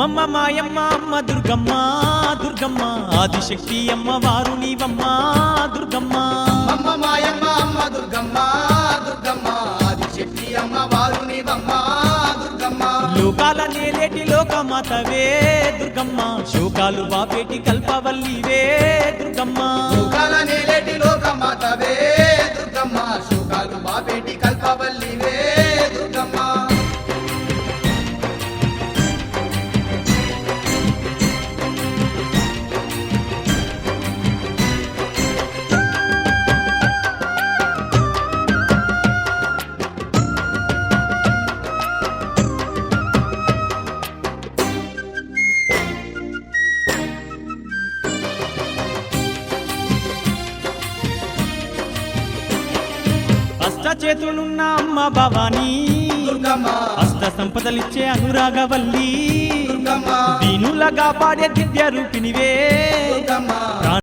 అమ్మమ్మ మాయమ్మ అమ్మ దుర్గమ్మ దుర్గమ్మ ఆదిశక్తి అమ్మ వారు నీవమ్మ దుర్గమ్మ అమ్మ మాయమ్మ అమ్మ దుర్గమ్మ దుర్గమ్మ ఆదిశక్తి అమ్మ వారు నీవమ్మ దుర్గమ్మ లోకాల నేలేటి లోకమాతవే దుర్గమ్మ శోకాలు బాపేటి కల్పవల్లివే దుర్గమ్మ లోకాల నేలేటి లోకమాతవే దుర్గమ్మ శోకాలు బాపేటి కల్పవల్లివే దుర్గమ్మ అష్ట చేతులున్న అమ్మ భవానీ దుర్గమ్మ అష్ట సంపదలిచ్చే అనురాగవల్లి దుర్గమ్మ దీనులగా పాడే దివ్య రూపినివే దుర్గమ్మ